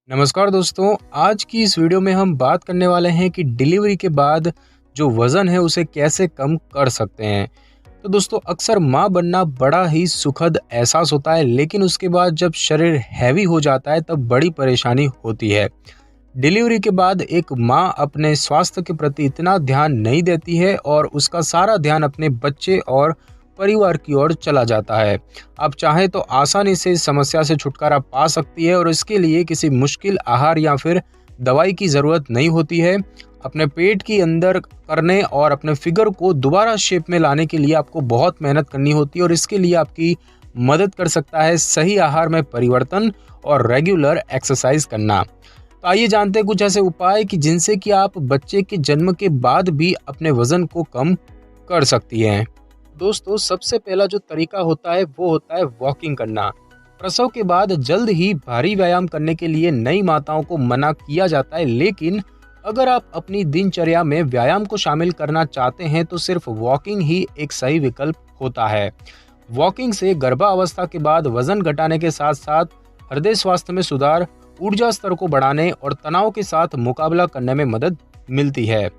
नमस्कार दोस्तों, आज की इस वीडियो में हम बात करने वाले हैं कि डिलीवरी के बाद जो वज़न है उसे कैसे कम कर सकते हैं। तो दोस्तों, अक्सर माँ बनना बड़ा ही सुखद एहसास होता है, लेकिन उसके बाद जब शरीर हैवी हो जाता है तब बड़ी परेशानी होती है। डिलीवरी के बाद एक माँ अपने स्वास्थ्य के प्रति इतना ध्यान नहीं देती है और उसका सारा ध्यान अपने बच्चे और परिवार की ओर चला जाता है। आप चाहें तो आसानी से इस समस्या से छुटकारा पा सकती है और इसके लिए किसी मुश्किल आहार या फिर दवाई की ज़रूरत नहीं होती है। अपने पेट के अंदर करने और अपने फिगर को दोबारा शेप में लाने के लिए आपको बहुत मेहनत करनी होती है और इसके लिए आपकी मदद कर सकता है सही आहार में परिवर्तन और रेगुलर एक्सरसाइज करना। तो आइए जानते हैं कुछ ऐसे उपाय कि जिनसे कि आप बच्चे के जन्म के बाद भी अपने वजन को कम कर सकती हैं। दोस्तों, सबसे पहला जो तरीका होता है वो होता है वॉकिंग करना। प्रसव के बाद जल्द ही भारी व्यायाम करने के लिए नई माताओं को मना किया जाता है, लेकिन अगर आप अपनी दिनचर्या में व्यायाम को शामिल करना चाहते हैं तो सिर्फ वॉकिंग ही एक सही विकल्प होता है। वॉकिंग से गर्भावस्था के बाद वजन घटाने के साथ साथ हृदय स्वास्थ्य में सुधार, ऊर्जा स्तर को बढ़ाने और तनाव के साथ मुकाबला करने में मदद मिलती है।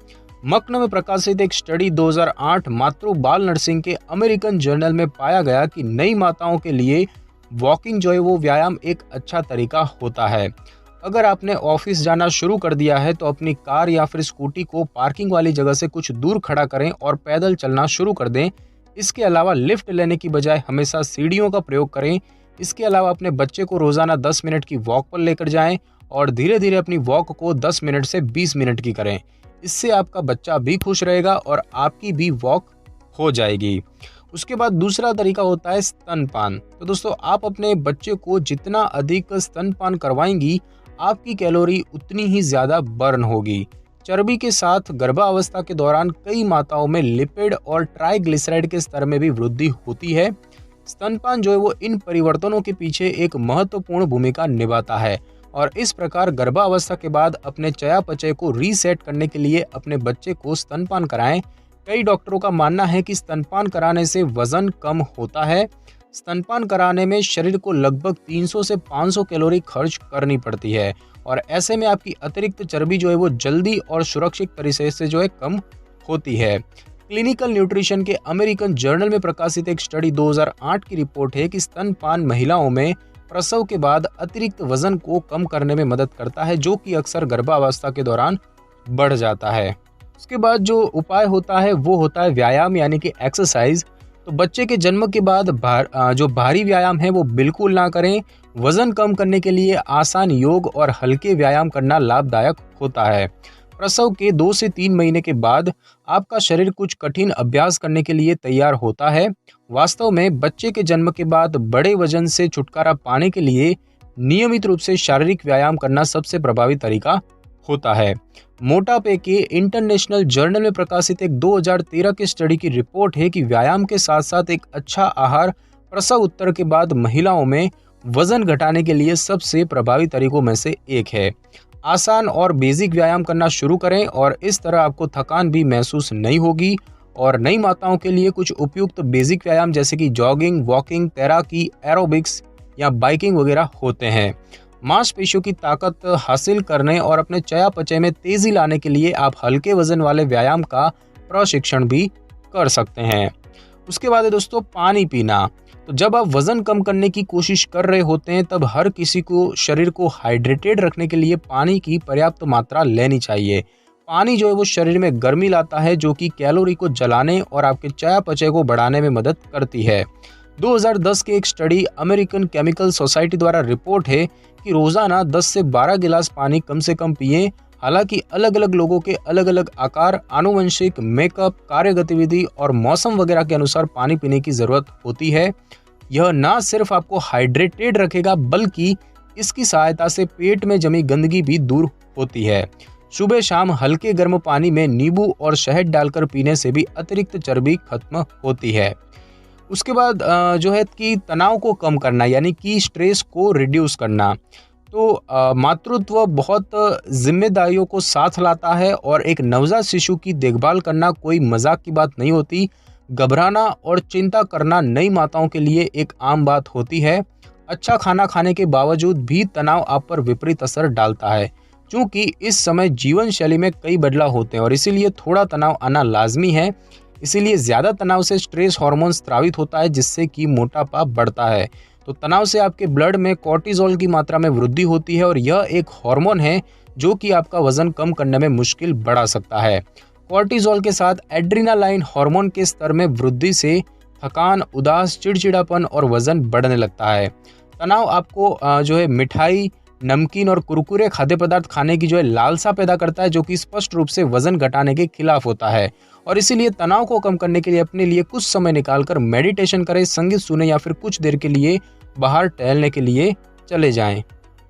मक्न में प्रकाशित एक स्टडी 2008 मातृ बाल नर्सिंग के अमेरिकन जर्नल में पाया गया कि नई माताओं के लिए वॉकिंग जो है वो व्यायाम एक अच्छा तरीका होता है। अगर आपने ऑफिस जाना शुरू कर दिया है तो अपनी कार या फिर स्कूटी को पार्किंग वाली जगह से कुछ दूर खड़ा करें और पैदल चलना शुरू कर दें। इसके अलावा लिफ्ट लेने की बजाय हमेशा सीढ़ियों का प्रयोग करें। इसके अलावा अपने बच्चे को रोजाना 10 मिनट की वॉक पर लेकर जाएं और धीरे धीरे अपनी वॉक को 10 मिनट से 20 मिनट की करें। इससे आपका बच्चा भी खुश रहेगा और आपकी भी वॉक हो जाएगी। उसके बाद दूसरा तरीका होता है स्तनपान। तो दोस्तों, आप अपने बच्चे को जितना अधिक स्तनपान करवाएंगी, आपकी कैलोरी उतनी ही ज़्यादा बर्न होगी। चर्बी के साथ गर्भावस्था के दौरान कई माताओं में लिपिड और ट्राइग्लिसराइड के स्तर में भी वृद्धि होती है। स्तनपान जो है वो इन परिवर्तनों के पीछे एक महत्वपूर्ण भूमिका निभाता है और इस प्रकार गर्भावस्था के बाद अपने चयापचय को रीसेट करने के लिए अपने बच्चे को स्तनपान कराएं। कई डॉक्टरों का मानना है कि स्तनपान कराने से वजन कम होता है। स्तनपान कराने में शरीर को लगभग 300 से 500 कैलोरी खर्च करनी पड़ती है और ऐसे में आपकी अतिरिक्त चर्बी जो है वो जल्दी और सुरक्षित तरीके से जो है कम होती है। क्लिनिकल न्यूट्रिशन के अमेरिकन जर्नल में प्रकाशित एक स्टडी 2008 की रिपोर्ट है कि स्तनपान महिलाओं में प्रसव के बाद अतिरिक्त वजन को कम करने में मदद करता है, जो कि अक्सर गर्भावस्था के दौरान बढ़ जाता है। उसके बाद जो उपाय होता है वो होता है व्यायाम यानी कि एक्सरसाइज। तो बच्चे के जन्म के बाद जो भारी व्यायाम है वो बिल्कुल ना करें। वजन कम करने के लिए आसान योग और हल्के व्यायाम करना लाभदायक होता है। प्रसव के 2 से 3 महीने के बाद आपका शरीर कुछ कठिन अभ्यास करने के लिए तैयार होता है। वास्तव में बच्चे के जन्म के बाद बड़े वजन से छुटकारा पाने के लिए नियमित रूप से शारीरिक व्यायाम करना सबसे प्रभावी तरीका होता है। मोटापे के इंटरनेशनल जर्नल में प्रकाशित एक 2013 की स्टडी की रिपोर्ट है कि व्यायाम के साथ साथ एक अच्छा आहार प्रसव उत्तर के बाद महिलाओं में वजन घटाने के लिए सबसे प्रभावी तरीकों में से एक है। आसान और बेसिक व्यायाम करना शुरू करें और इस तरह आपको थकान भी महसूस नहीं होगी। और नई माताओं के लिए कुछ उपयुक्त बेसिक व्यायाम जैसे कि जॉगिंग, वॉकिंग, तैराकी, एरोबिक्स या बाइकिंग वगैरह होते हैं। मांसपेशियों की ताकत हासिल करने और अपने चयापचय में तेजी लाने के लिए आप हल्के वजन वाले व्यायाम का प्रशिक्षण भी कर सकते हैं। उसके बाद है दोस्तों पानी पीना। तो जब आप वजन कम करने की कोशिश कर रहे होते हैं तब हर किसी को शरीर को हाइड्रेटेड रखने के लिए पानी की पर्याप्त मात्रा लेनी चाहिए। पानी जो है वो शरीर में गर्मी लाता है, जो कि कैलोरी को जलाने और आपके चयापचय को बढ़ाने में मदद करती है। 2010 की एक स्टडी अमेरिकन केमिकल सोसाइटी द्वारा रिपोर्ट है कि रोजाना 10 से 12 गिलास पानी कम से कम पिएं। हालांकि अलग अलग लोगों के अलग अलग आकार, आनुवंशिक, मेकअप, कार्य गतिविधि और मौसम वगैरह के अनुसार पानी पीने की जरूरत होती है। यह ना सिर्फ आपको हाइड्रेटेड रखेगा बल्कि इसकी सहायता से पेट में जमी गंदगी भी दूर होती है। सुबह शाम हल्के गर्म पानी में नींबू और शहद डालकर पीने से भी अतिरिक्त चर्बी खत्म होती है। उसके बाद जो है कि तनाव को कम करना यानी कि स्ट्रेस को रिड्यूस करना। तो मातृत्व बहुत जिम्मेदारियों को साथ लाता है और एक नवजात शिशु की देखभाल करना कोई मजाक की बात नहीं होती। घबराना और चिंता करना नई माताओं के लिए एक आम बात होती है। अच्छा खाना खाने के बावजूद भी तनाव आप पर विपरीत असर डालता है, क्योंकि इस समय जीवन शैली में कई बदलाव होते हैं और इसीलिए थोड़ा तनाव आना लाजमी है। इसीलिए ज़्यादा तनाव से स्ट्रेस हार्मोन स्रावित होता है, जिससे कि मोटापा बढ़ता है। तो तनाव से आपके ब्लड में कॉर्टिसोल की मात्रा में वृद्धि होती है और यह एक हार्मोन है जो कि आपका वजन कम करने में मुश्किल बढ़ा सकता है। कॉर्टिसोल के साथ एड्रेनालाइन हार्मोन के स्तर में वृद्धि से थकान, उदास, चिड़चिड़ापन और वजन बढ़ने लगता है। तनाव आपको जो है मिठाई, नमकीन और कुरकुरे खाद्य पदार्थ खाने की जो है लालसा पैदा करता है, जो कि स्पष्ट रूप से वजन घटाने के खिलाफ होता है। और इसीलिए तनाव को कम करने के लिए अपने लिए कुछ समय निकालकर मेडिटेशन करें, संगीत सुने या फिर कुछ देर के लिए बाहर टहलने के लिए चले जाएं।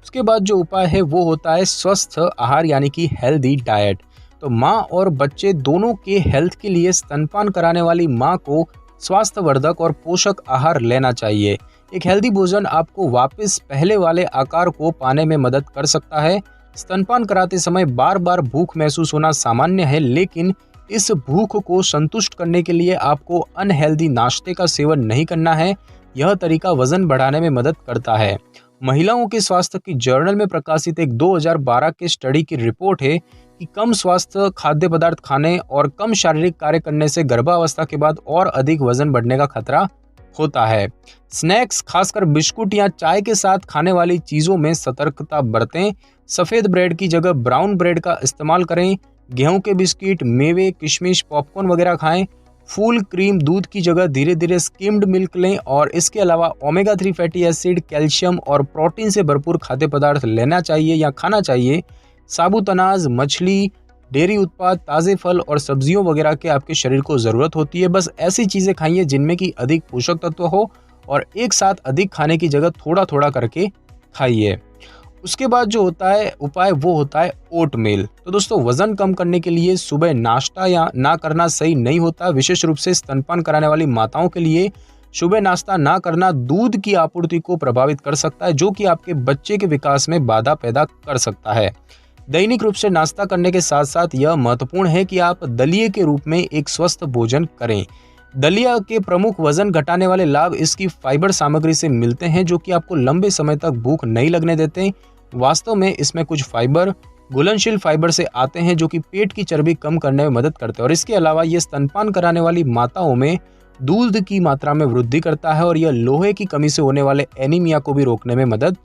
उसके बाद जो उपाय है वो होता है स्वस्थ आहार यानी कि हेल्दी डाइट। तो माँ और बच्चे दोनों के हेल्थ के लिए स्तनपान कराने वाली माँ को स्वास्थ्यवर्धक और पोषक आहार लेना चाहिए। एक हेल्दी भोजन आपको वापस पहले वाले आकार को पाने में मदद कर सकता है। स्तनपान कराते समय बार बार भूख महसूस होना सामान्य है, लेकिन इस भूख को संतुष्ट करने के लिए आपको अनहेल्दी नाश्ते का सेवन नहीं करना है। यह तरीका वजन बढ़ाने में मदद करता है। महिलाओं के स्वास्थ्य की जर्नल में प्रकाशित एक 2012 के स्टडी की रिपोर्ट है कि कम स्वास्थ्य खाद्य पदार्थ खाने और कम शारीरिक कार्य करने से गर्भावस्था के बाद और अधिक वजन बढ़ने का खतरा होता है। स्नैक्स, खासकर बिस्कुट या चाय के साथ खाने वाली चीज़ों में सतर्कता बरतें। सफ़ेद ब्रेड की जगह ब्राउन ब्रेड का इस्तेमाल करें। गेहूं के बिस्किट, मेवे, किशमिश, पॉपकॉर्न वगैरह खाएं। फूल क्रीम दूध की जगह धीरे धीरे स्किम्ड मिल्क लें और इसके अलावा ओमेगा 3 फैटी एसिड, कैल्शियम और प्रोटीन से भरपूर खाद्य पदार्थ लेना चाहिए या खाना चाहिए। साबुत अनाज, मछली, डेयरी उत्पाद, ताज़े फल और सब्जियों वगैरह के आपके शरीर को ज़रूरत होती है। बस ऐसी चीज़ें खाइए जिनमें कि अधिक पोषक तत्व हो और एक साथ अधिक खाने की जगह थोड़ा थोड़ा करके खाइए। उसके बाद जो होता है उपाय वो होता है ओटमील। तो दोस्तों, वजन कम करने के लिए सुबह नाश्ता या ना करना सही नहीं होता। विशेष रूप से स्तनपान कराने वाली माताओं के लिए सुबह नाश्ता ना करना दूध की आपूर्ति को प्रभावित कर सकता है, जो कि आपके बच्चे के विकास में बाधा पैदा कर सकता है। दैनिक रूप से नाश्ता करने के साथ साथ यह महत्वपूर्ण है कि आप दलिए के रूप में एक स्वस्थ भोजन करें। दलिया के प्रमुख वजन घटाने वाले लाभ इसकी फाइबर सामग्री से मिलते हैं, जो कि आपको लंबे समय तक भूख नहीं लगने देते। वास्तव में इसमें कुछ फाइबर घुलनशील फाइबर से आते हैं, जो कि पेट की चर्बी कम करने में मदद करते हैं और इसके अलावा ये स्तनपान कराने वाली माताओं में दूध की मात्रा में वृद्धि करता है और यह लोहे की कमी से होने वाले एनीमिया को भी रोकने में मदद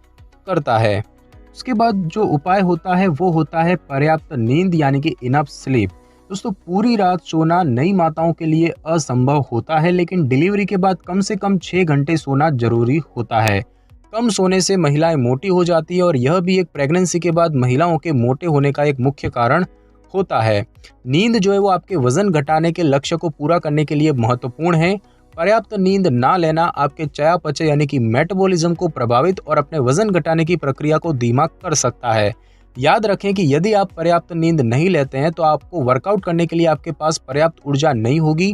करता है। उसके बाद जो उपाय होता है वो होता है पर्याप्त नींद यानी कि इनफ स्लीप। दोस्तों, पूरी रात सोना नई माताओं के लिए असंभव होता है, लेकिन डिलीवरी के बाद कम से कम 6 घंटे सोना जरूरी होता है। कम सोने से महिलाएं मोटी हो जाती है और यह भी एक प्रेगनेंसी के बाद महिलाओं के मोटे होने का एक मुख्य कारण होता है। नींद जो है वो आपके वजन घटाने के लक्ष्य को पूरा करने के लिए महत्वपूर्ण है। पर्याप्त नींद ना लेना आपके चयापचय यानी कि मेटाबॉलिज्म को प्रभावित और अपने वजन घटाने की प्रक्रिया को धीमा कर सकता है। याद रखें कि यदि आप पर्याप्त नींद नहीं लेते हैं तो आपको वर्कआउट करने के लिए आपके पास पर्याप्त ऊर्जा नहीं होगी।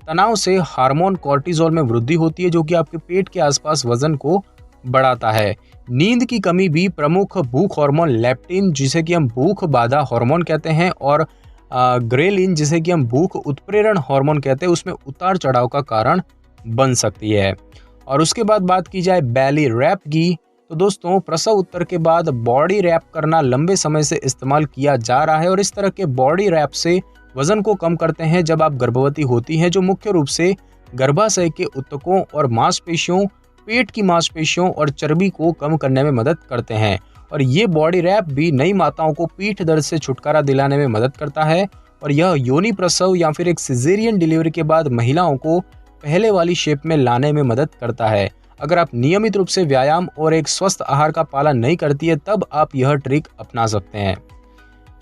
तनाव से हार्मोन कॉर्टिसोल में वृद्धि होती है, जो कि आपके पेट के आसपास वजन को बढ़ाता है। नींद की कमी भी प्रमुख भूख हार्मोन लेप्टिन, जिसे कि हम भूख बाधा हार्मोन कहते हैं, और ग्रेलिन, जिसे कि हम भूख उत्प्रेरण हार्मोन कहते हैं, उसमें उतार चढ़ाव का कारण बन सकती है। और उसके बाद बात की जाए बैली रैप की, तो दोस्तों, प्रसव उत्तर के बाद बॉडी रैप करना लंबे समय से इस्तेमाल किया जा रहा है और इस तरह के बॉडी रैप से वजन को कम करते हैं जब आप गर्भवती होती हैं, जो मुख्य रूप से गर्भाशय के ऊतकों और मांसपेशियों, पेट की मांसपेशियों और चर्बी को कम करने में मदद करते हैं। और ये बॉडी रैप भी नई माताओं को पीठ दर्द से छुटकारा दिलाने में मदद करता है और यह योनि प्रसव या फिर एक सिजेरियन डिलीवरी के बाद महिलाओं को पहले वाली शेप में लाने में मदद करता है। अगर आप नियमित रूप से व्यायाम और एक स्वस्थ आहार का पालन नहीं करती है, तब आप यह ट्रिक अपना सकते हैं।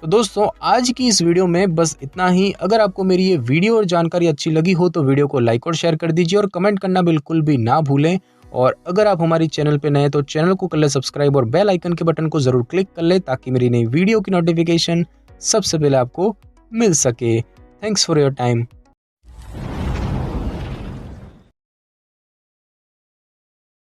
तो दोस्तों, आज की इस वीडियो में बस इतना ही। अगर आपको मेरी ये वीडियो और जानकारी अच्छी लगी हो तो वीडियो को लाइक और शेयर कर दीजिए और कमेंट करना बिल्कुल भी ना भूलें। और अगर आप हमारी चैनल पे नए हैं तो चैनल को कर ले सब्सक्राइब और बेल आइकन के बटन को जरूर क्लिक कर ले, ताकि मेरी नई वीडियो की नोटिफिकेशन सबसे पहले आपको मिल सके। Thanks for your time.